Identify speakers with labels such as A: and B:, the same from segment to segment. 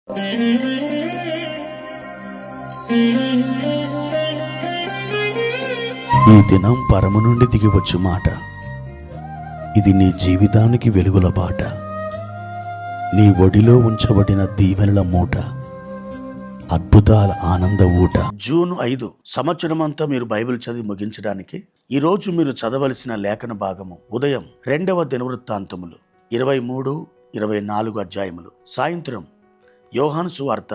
A: ఈ దినం పరము నుండి దిగివచ్చు మాట. ఇది నీ జీవితానికి వెలుగుల బాట. నీ ఒడిలో ఉంచబడిన దీవెనల మూట, అద్భుతాల ఆనంద ఊట. జూన్ 5 సంవత్సరమంతా మీరు బైబిల్ చదివి ముగించడానికి ఈరోజు మీరు చదవలసిన లేఖన భాగము ఉదయం 2వ దినవృత్తాంతములు 23, 24 అధ్యాయములు, సాయంత్రం యోహాను సువార్త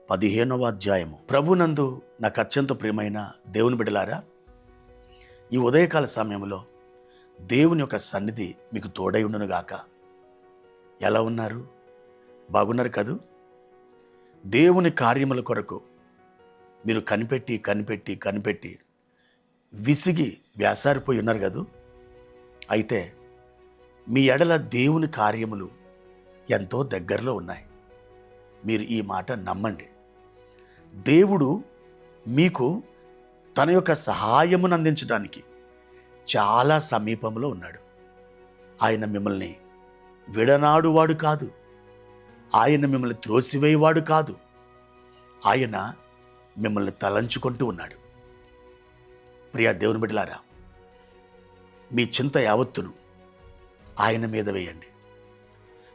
A: 15వ అధ్యాయము. ప్రభునందు నాకు అత్యంత ప్రియమైన దేవుని బిడ్డలారా, ఈ ఉదయకాల సమయంలో దేవుని యొక్క సన్నిధి మీకు తోడై ఉండునుగాక. ఎలా ఉన్నారు? బాగున్నారు కదూ? దేవుని కార్యముల కొరకు మీరు కనిపెట్టి విసిగి వ్యాసారిపోయి ఉన్నారు కదూ. అయితే మీ ఎడల దేవుని కార్యములు ఎంతో దగ్గరలో ఉన్నాయి. మీరు ఈ మాట నమ్మండి. దేవుడు మీకు తన యొక్క సహాయమును అందించడానికి చాలా సమీపంలో ఉన్నాడు. ఆయన మిమ్మల్ని విడనాడువాడు కాదు. ఆయన మిమ్మల్ని త్రోసివేయవాడు కాదు. ఆయన మిమ్మల్ని తలంచుకుంటూ ఉన్నాడు. ప్రియా దేవుని బిడ్డలారా, మీ చింత యావత్తును ఆయన మీద వేయండి.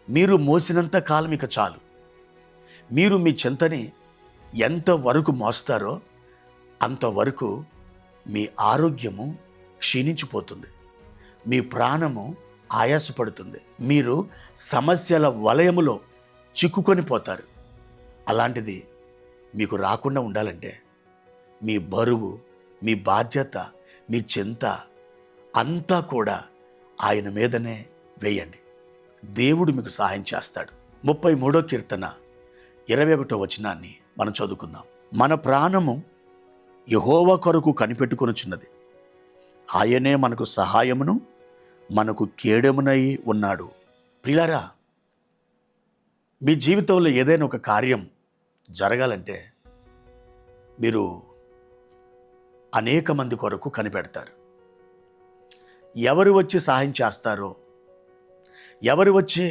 A: మీరు మోసినంత కాలం ఇక చాలు. మీరు మీ చింతని ఎంతవరకు మోస్తారో అంతవరకు మీ ఆరోగ్యము క్షీణించిపోతుంది, మీ ప్రాణము ఆయాసపడుతుంది, మీరు సమస్యల వలయములో చిక్కుకొని పోతారు. అలాంటిది మీకు రాకుండా ఉండాలంటే మీ బరువు, మీ బాధ్యత, మీ చింత అంతా కూడా ఆయన మీదనే వేయండి. దేవుడు మీకు సహాయం చేస్తాడు. 33వ కీర్తన 21వ వచనాన్ని మనం చదువుకుందాం. మన ప్రాణము యెహోవా కొరకు కనిపెట్టుకొనుచున్నది. ఆయనే మనకు సహాయమును మనకు కేడెమునై ఉన్నాడు. ప్రియులారా, మీ జీవితంలో ఏదైనా ఒక కార్యం జరగాలంటే మీరు అనేక మంది కొరకు కనిపెడతారు. ఎవరు వచ్చి సహాయం చేస్తారో, ఎవరు వచ్చి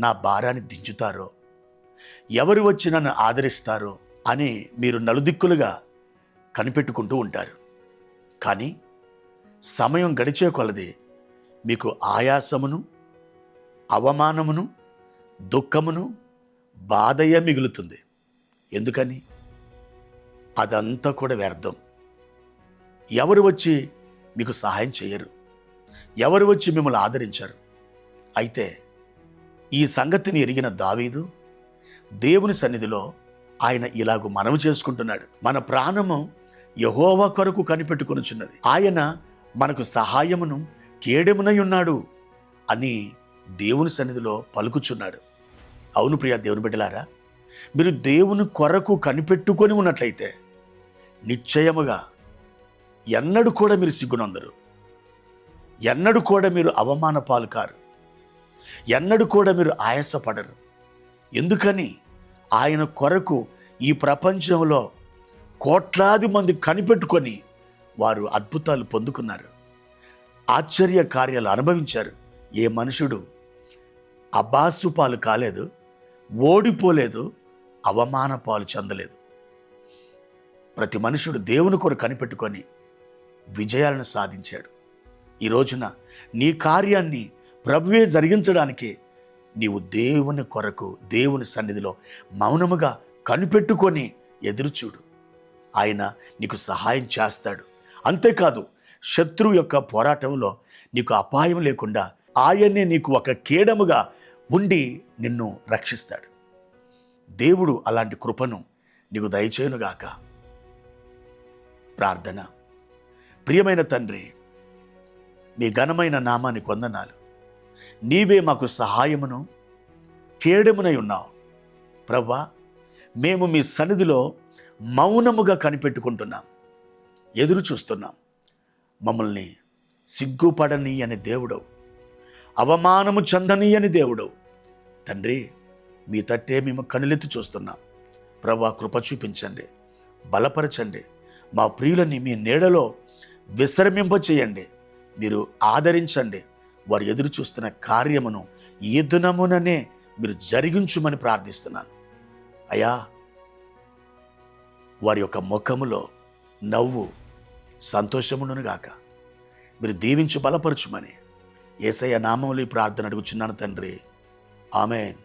A: నా భారాన్ని దించుతారో, ఎవరు వచ్చి నన్ను ఆదరిస్తారో అని మీరు నలుదిక్కులుగా కనిపెట్టుకుంటూ ఉంటారు. కానీ సమయం గడిచే కొలది మీకు ఆయాసమును, అవమానమును, దుఃఖమును, బాధయే మిగులుతుంది. ఎందుకని? అదంతా కూడా వ్యర్థం. ఎవరు వచ్చి మీకు సహాయం చేయరు, ఎవరు వచ్చి మిమ్మల్ని ఆదరించరు. అయితే ఈ సంగతిని ఎరిగిన దావీదు దేవుని సన్నిధిలో ఆయన ఇలాగూ మనవి చేసుకుంటున్నాడు. మన ప్రాణము యెహోవా కొరకు కనిపెట్టుకొనుచున్నది. ఆయన మనకు సహాయమును కేడెమునై ఉన్నాడు అని దేవుని సన్నిధిలో పలుకుచున్నాడు. అవును ప్రియా దేవుని బిడ్డలారా, మీరు దేవుని కొరకు కనిపెట్టుకొని ఉన్నట్లయితే నిశ్చయముగా ఎన్నడూ కూడా మీరు సిగ్గునందరు, ఎన్నడూ కూడా మీరు అవమాన పాలు కారు, ఎన్నడూ కూడా మీరు ఆయాసపడరు. ఎందుకని? ఆయన కొరకు ఈ ప్రపంచంలో కోట్లాది మంది కనిపెట్టుకొని వారు అద్భుతాలు పొందుకున్నారు, ఆశ్చర్య కార్యాలు అనుభవించారు. ఏ మనుషుడు అబాసు పాలు కాలేదు, ఓడిపోలేదు, అవమాన పాలు చెందలేదు. ప్రతి మనుషుడు దేవుని కొరకు కనిపెట్టుకొని విజయాలను సాధించాడు. ఈ రోజున నీ కార్యాన్ని ప్రభువే జరిగించడానికి నీవు దేవుని కొరకు దేవుని సన్నిధిలో మౌనముగా కనిపెట్టుకొని ఎదురుచూడు. ఆయన నీకు సహాయం చేస్తాడు. అంతేకాదు, శత్రువు యొక్క పోరాటంలో నీకు అపాయం లేకుండా ఆయనే నీకు ఒక కేడముగా ఉండి నిన్ను రక్షిస్తాడు. దేవుడు అలాంటి కృపను నీకు దయచేయునుగాక. ప్రార్థన. ప్రియమైన తండ్రి, మీ ఘనమైన నామానికి వందనాలు. నీవే మాకు సహాయమును కేడెమునై ఉన్నావు. ప్రభువా, మేము మీ సన్నిధిలో మౌనముగా కనిపెట్టుకుంటున్నాం, ఎదురు చూస్తున్నాం. మమ్మల్ని సిగ్గుపడని అని దేవుడవు, అవమానము చెందని అని దేవుడవు. తండ్రి, మీ తట్టే మేము కనులెత్తి చూస్తున్నాం. ప్రభువా, కృప చూపించండి, బలపరచండి. మా ప్రియులని మీ నీడలో విశ్రమింపచేయండి. మీరు ఆదరించండి. వారు ఎదురు చూస్తున్న కార్యమును ఈ దినముననే మీరు జరిగించుమని ప్రార్థిస్తున్నాను. అయ్యా, వారి యొక్క ముఖములో నవ్వు, సంతోషమును గాక. మీరు దీవించి బలపరచుమని యేసయ్య నామములో ఈ ప్రార్థన అడుగుచున్నాను తండ్రి. ఆమేన్.